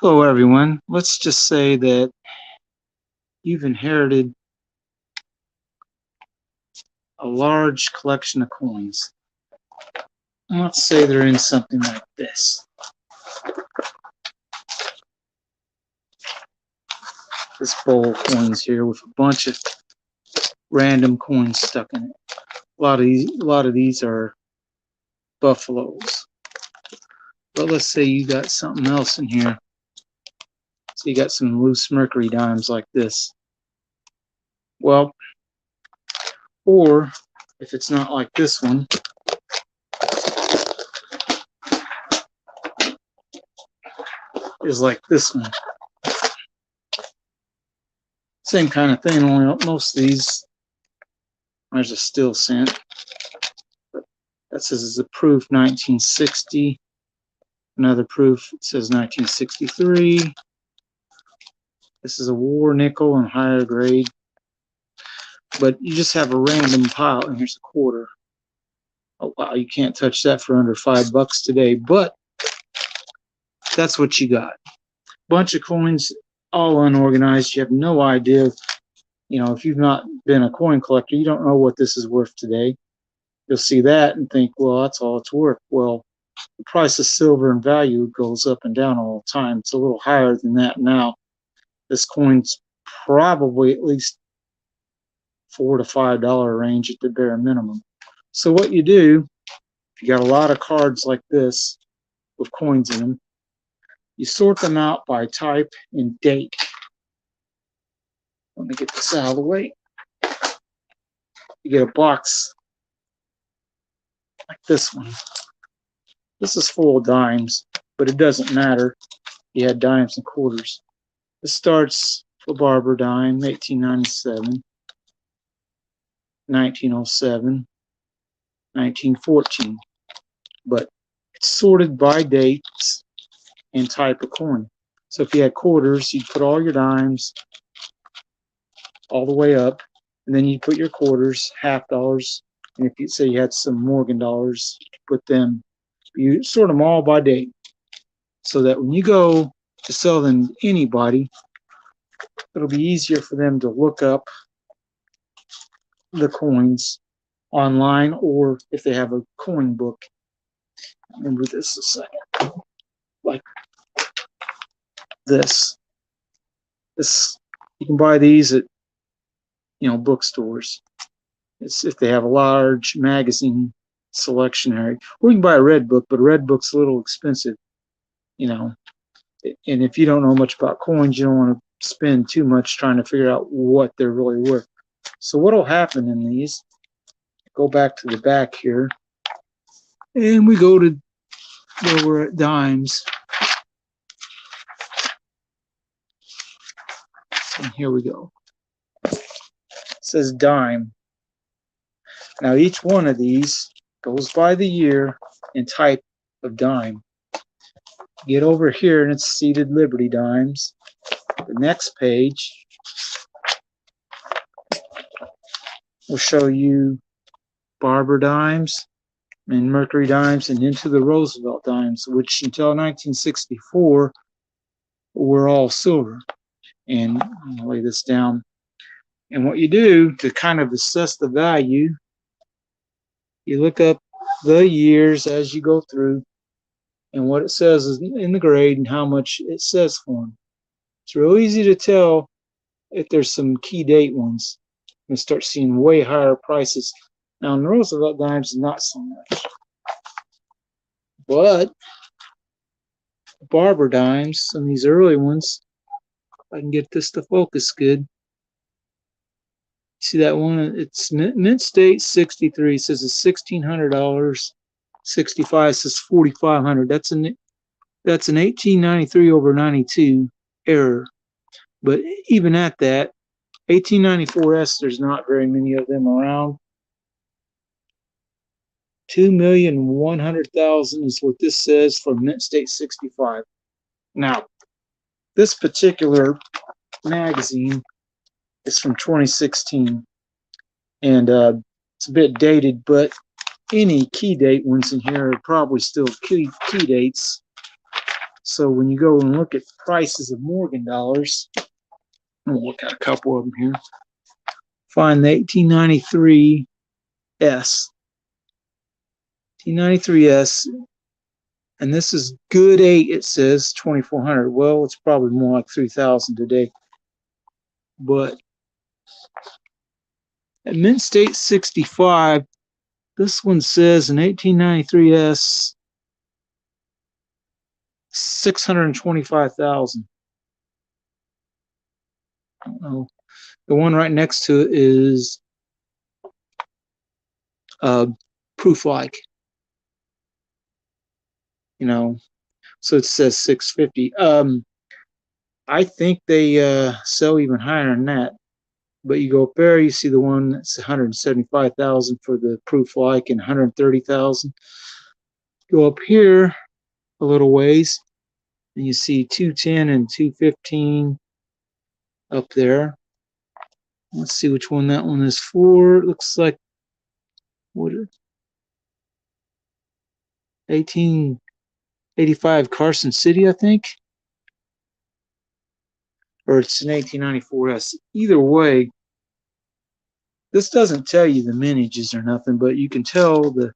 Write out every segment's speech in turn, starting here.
Hello, everyone. Let's just say that you've inherited a large collection of coins. And let's say they're in something like this bowl of coins here with a bunch of random coins stuck in it. A lot of these are buffaloes. But let's say you got something else in here. So you got some loose mercury dimes like this. Well, or if it's not like this one, is like this one. Same kind of thing, only most of these, there's a still cent. But that says it's approved 1960. Another proof, it says 1963. This is a war nickel and higher grade. But you just have a random pile, and here's a quarter. Oh wow, you can't touch that for under $5 today, but that's what you got. Bunch of coins, all unorganized. You have no idea. If you've not been a coin collector, you don't know what this is worth today. You'll see that and think, well, that's all it's worth. Well, the price of silver and value goes up and down all the time. It's a little higher than that now. This coin's probably at least $4 to $5 range at the bare minimum. So what you do, if you got a lot of cards like this with coins in them, you sort them out by type and date. Let me get this out of the way. You get a box like this one. This is full of dimes, but it doesn't matter. You had dimes and quarters. This starts for Barber dime, 1897, 1907, 1914. But it's sorted by dates and type of coin. So if you had quarters, you'd put all your dimes all the way up, and then you'd put your quarters, half dollars, and if you say you had some Morgan dollars, put them. You sort them all by date, so that when you go to sell them to anybody, it'll be easier for them to look up the coins online, or if they have a coin book. Remember this a second. Like this. You can buy these at bookstores. It's if they have a large magazine selection area. Or you can buy a red book, but a red book's a little expensive. And if you don't know much about coins, you don't want to spend too much trying to figure out what they're really worth. So what will happen in these, go back to the back here, and we go to where we're at dimes. And here we go. It says dime. Now each one of these goes by the year and type of dime. Get over here and it's seated Liberty dimes. The next page will show you Barber dimes and Mercury dimes and into the Roosevelt dimes, which until 1964 were all silver. And I'll lay this down. And what you do to kind of assess the value, you look up the years as you go through and what it says is in the grade and how much it says for them. It's real easy to tell if there's some key date ones. You start seeing way higher prices. Now, in the Roosevelt dimes, not so much. But Barber dimes, some of these early ones, if I can get this to focus good. See that one? It's Mint State 63 says it's $1,600. 65 says $4,500. That's an 1893 over 92 error. But even at that, 1894S, there's not very many of them around. 2,100,000 is what this says for Mint State 65. Now, this particular magazine is from 2016, and it's a bit dated, but any key date ones in here are probably still key dates. So when you go and look at prices of Morgan dollars, I'll look at a couple of them here. Find the 1893 S. 1893 S, and this is good 8. It says 2,400. Well, it's probably more like 3,000 today. But at Mint State 65, this one says an 1893 S, 625,000. I don't know. The one right next to it is proof like, you know, so it says 650. I think they sell even higher than that. But you go up there, you see the one that's 175,000 for the proof like and 130,000. Go up here a little ways, and you see 210 and 215 up there. Let's see which one that one is for. It looks like what 1885 Carson City, I think. Or it's an 1894 S. Either way, this doesn't tell you the mintages or nothing, but you can tell the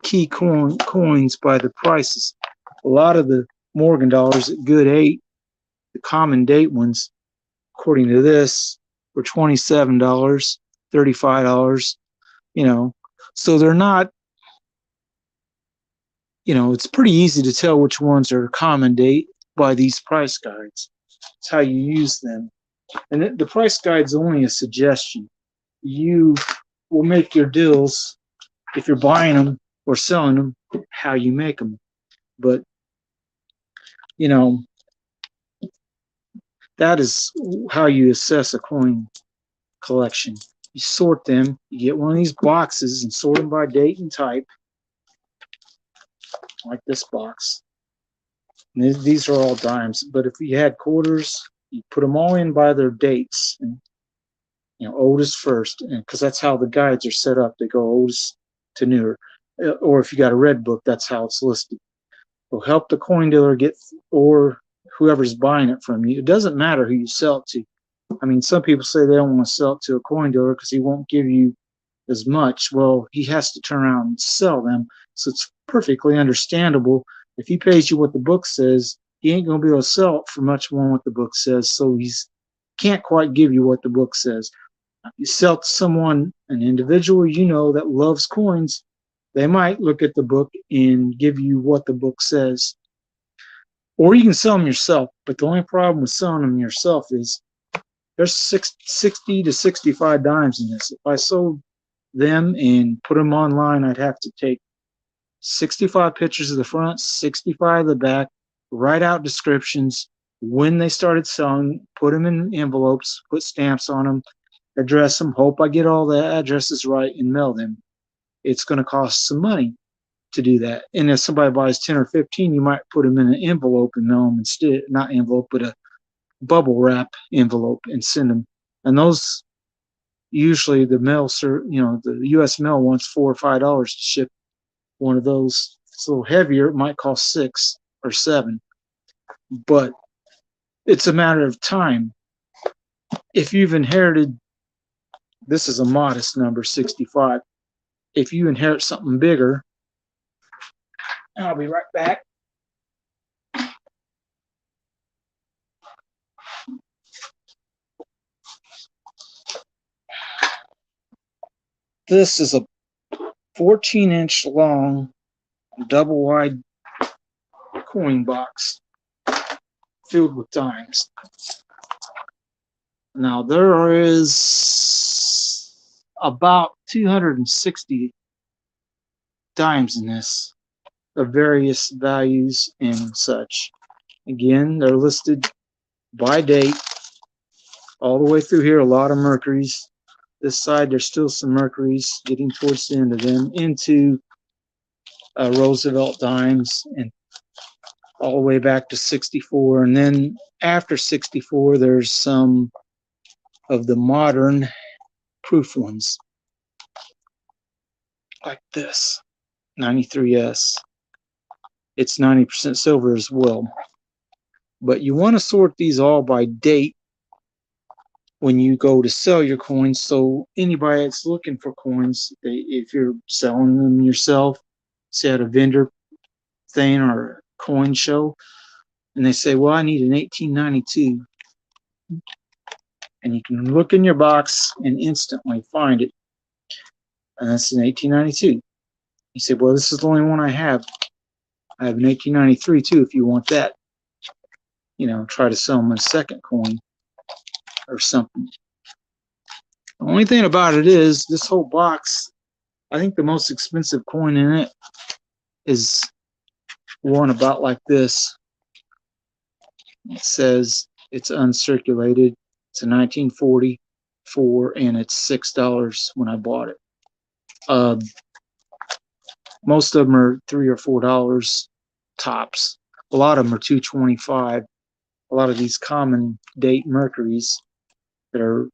key coins by the prices. A lot of the Morgan dollars at good 8, the common date ones, according to this, were $27, $35, you know. So they're not, you know, it's pretty easy to tell which ones are common date by these price guides. It's how you use them. And the price guide's only a suggestion. You will make your deals, if you're buying them or selling them, how you make them. But, you know, that is how you assess a coin collection. You sort them, you get one of these boxes and sort them by date and type, like this box. And these are all dimes, but if you had quarters, you put them all in by their dates, and you know, oldest first, and because that's how the guides are set up. They go oldest to newer, or if you got a red book, that's how it's listed. Will help the coin dealer get, or whoever's buying it from you. It doesn't matter who you sell it to. I mean, some people say they don't want to sell it to a coin dealer because he won't give you as much. Well, he has to turn around and sell them. So it's perfectly understandable. If he pays you what the book says, he ain't going to be able to sell it for much more than what the book says. So he's can't quite give you what the book says. You sell to someone, an individual you know that loves coins, they might look at the book and give you what the book says. Or you can sell them yourself. But the only problem with selling them yourself is there's 60 to 65 dimes in this. If I sold them and put them online, I'd have to take 65 pictures of the front, 65 of the back, write out descriptions, when they started selling, put them in envelopes, put stamps on them, address them, hope I get all the addresses right, and mail them. It's going to cost some money to do that. And if somebody buys 10 or 15, you might put them in an envelope and mail them instead, not envelope, but a bubble wrap envelope and send them. And those usually the mail, you know, the U.S. mail wants $4 or $5 to ship one of those. If it's a little heavier, it might cost $6 or $7. But it's a matter of time. If you've inherited, this is a modest number, 65. If you inherit something bigger, I'll be right back. This is a 14-inch long, double wide coin box filled with dimes. Now there is about 260 dimes in this of various values and such. Again, they're listed by date all the way through here. A lot of Mercuries. This side, there's still some Mercuries getting towards the end of them into Roosevelt dimes and all the way back to 64. And then after 64, there's some of the modern proof ones like this 93S. It's 90% silver as well. But you want to sort these all by date when you go to sell your coins. So anybody that's looking for coins, if you're selling them yourself, say at a vendor thing or a coin show, and they say, well, I need an 1892. And you can look in your box and instantly find it. And that's an 1892. You say, well, this is the only one I have. I have an 1893 too if you want that. Try to sell them a second coin or something. The only thing about it is this whole box, I think the most expensive coin in it is one about like this. It says it's uncirculated. It's a 1944 and it's $6 when I bought it. Most of them are $3 or $4 tops. A lot of them are $2.25. A lot of these common date Mercuries that are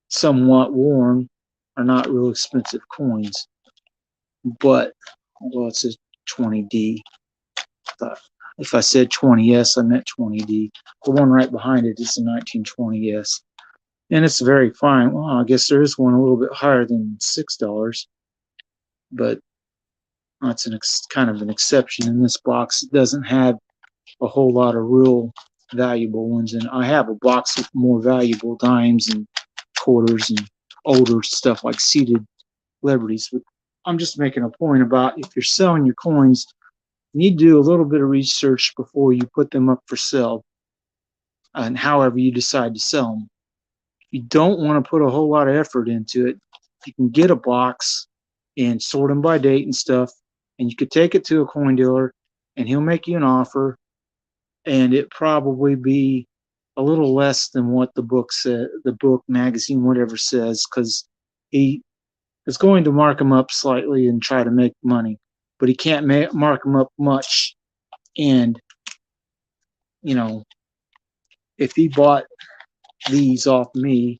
somewhat worn are not real expensive coins. But, well, it's a 20D. If I said 20S, I meant 20D. The one right behind it is a 1920S. And it's very fine. Well, I guess there is one a little bit higher than $6. But that's kind of an exception in this box. It doesn't have a whole lot of real valuable ones. And I have a box with more valuable dimes and quarters and older stuff like seated Liberties. But I'm just making a point about if you're selling your coins, you need to do a little bit of research before you put them up for sale, and however you decide to sell them. You don't want to put a whole lot of effort into it. You can get a box and sort them by date and stuff, and you could take it to a coin dealer and he'll make you an offer, and it probably be a little less than what the book said, the book, magazine, whatever says, because he is going to mark them up slightly and try to make money, but he can't mark them up much. And if he bought these off me,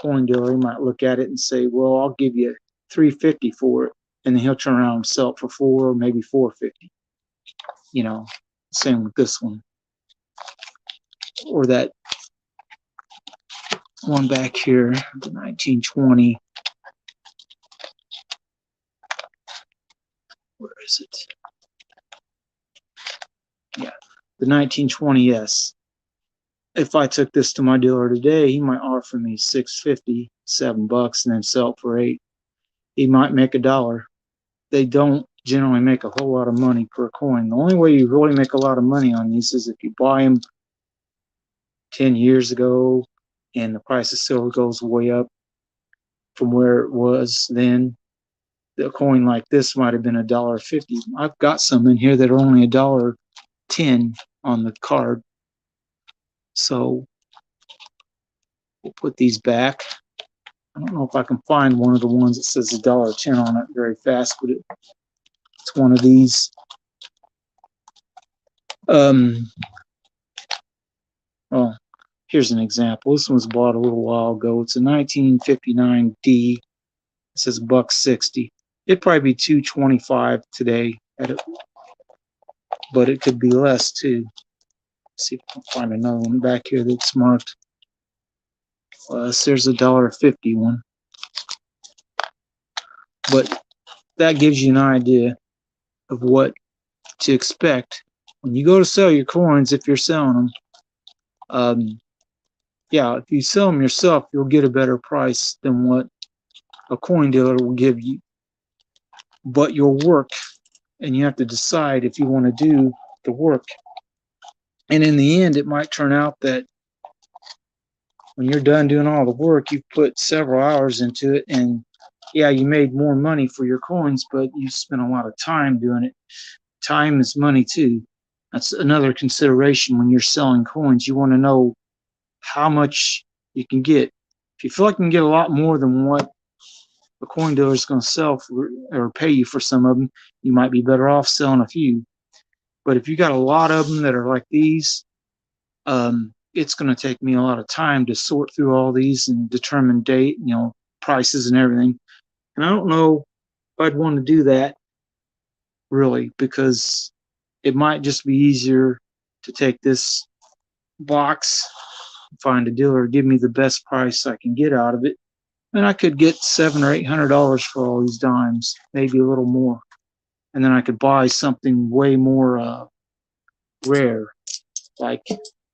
coin dealer, he might look at it and say, well, I'll give you $350 for it, and then he'll turn around and sell it for $4 or maybe $450. Same with this one, or that one back here, the 1920. Where is it? Yeah, the 1920S. If I took this to my dealer today, he might offer me $650, $7, and then sell it for $8. He might make $1. They don't generally make a whole lot of money per coin. The only way you really make a lot of money on these is if you buy them 10 years ago and the price of silver goes way up from where it was then. A coin like this might have been $1.50. I've got some in here that are only $1.10 on the card. So we'll put these back. I don't know if I can find one of the ones that says $1.10 on it very fast, but it's one of these. Well, here's an example. This one was bought a little while ago. It's a 1959D. It says $1.60. It'd probably be $2.25 today, but it could be less too. Let's see if I can find another one back here that's marked. There's a $1.50 one. But that gives you an idea of what to expect when you go to sell your coins. If you're selling them, if you sell them yourself, you'll get a better price than what a coin dealer will give you. But your work, and you have to decide if you want to do the work. And in the end, it might turn out that when you're done doing all the work, you've put several hours into it, and you made more money for your coins, but you spent a lot of time doing it. Time is money too. That's another consideration when you're selling coins. You want to know how much you can get. If you feel like you can get a lot more than what a coin dealer is going to sell for, or pay you for some of them, you might be better off selling a few. But if you got a lot of them that are like these, it's going to take me a lot of time to sort through all these and determine date, prices and everything. And I don't know if I'd want to do that really, because it might just be easier to take this box, find a dealer to give me the best price I can get out of it, and I could get $700 or $800 for all these dimes, maybe a little more, and then I could buy something way more rare, like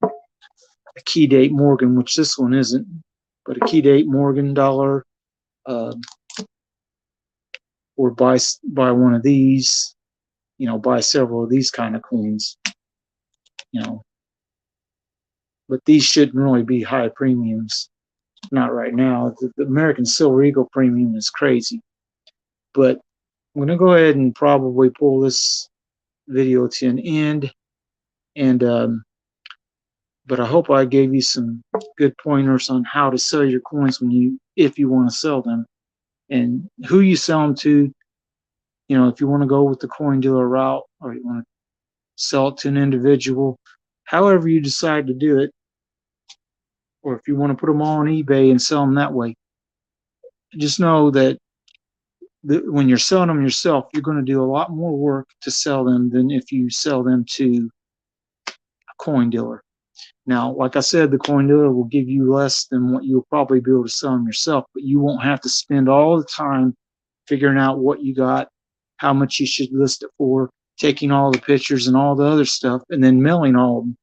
a Key Date Morgan, which this one isn't, but a Key Date Morgan dollar, or buy one of these, buy several of these kind of coins, but these shouldn't really be high premiums. Not right now. The American Silver Eagle premium is crazy, but I'm going to go ahead and probably pull this video to an end, and but I hope I gave you some good pointers on how to sell your coins if you want to sell them, and who you sell them to. If you want to go with the coin dealer route, or you want to sell it to an individual, however you decide to do it, or if you want to put them all on eBay and sell them that way, just know that when you're selling them yourself, you're going to do a lot more work to sell them than if you sell them to a coin dealer. Now, like I said, the coin dealer will give you less than what you'll probably be able to sell them yourself, but you won't have to spend all the time figuring out what you got, how much you should list it for, taking all the pictures and all the other stuff, and then mailing all of them.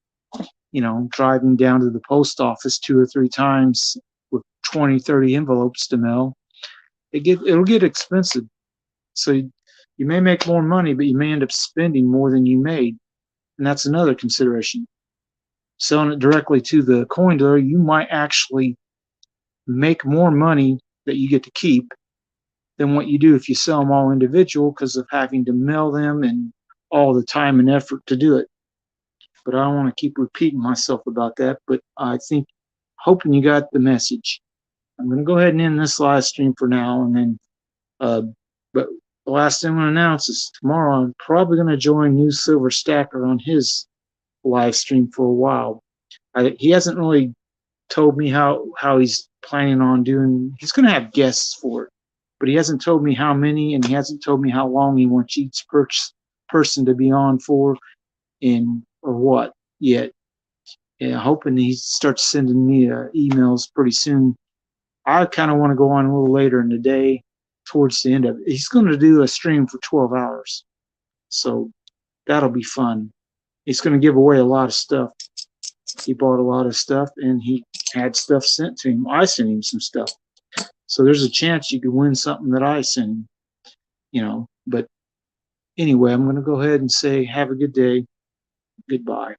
Driving down to the post office 2 or 3 times with 20, 30 envelopes to mail. It'll get expensive. So you may make more money, but you may end up spending more than you made. And that's another consideration. Selling it directly to the coin dealer, you might actually make more money that you get to keep than what you do if you sell them all individual, because of having to mail them and all the time and effort to do it. But I don't want to keep repeating myself about that, but I think, hoping you got the message. I'm going to go ahead and end this live stream for now, and then, but the last thing I'm going to announce is tomorrow I'm probably going to join New Silver Stacker on his live stream for a while. He hasn't really told me how he's planning on doing. He's going to have guests for it, but he hasn't told me how many, and he hasn't told me how long he wants each person to be on for, or what yet. Yeah, hoping he starts sending me emails pretty soon. I kind of want to go on a little later in the day, towards the end of it. He's going to do a stream for 12 hours, so that'll be fun. He's going to give away a lot of stuff. He bought a lot of stuff, and he had stuff sent to him. I sent him some stuff, so there's a chance you could win something that I sent him. But anyway, I'm going to go ahead and say have a good day. Goodbye.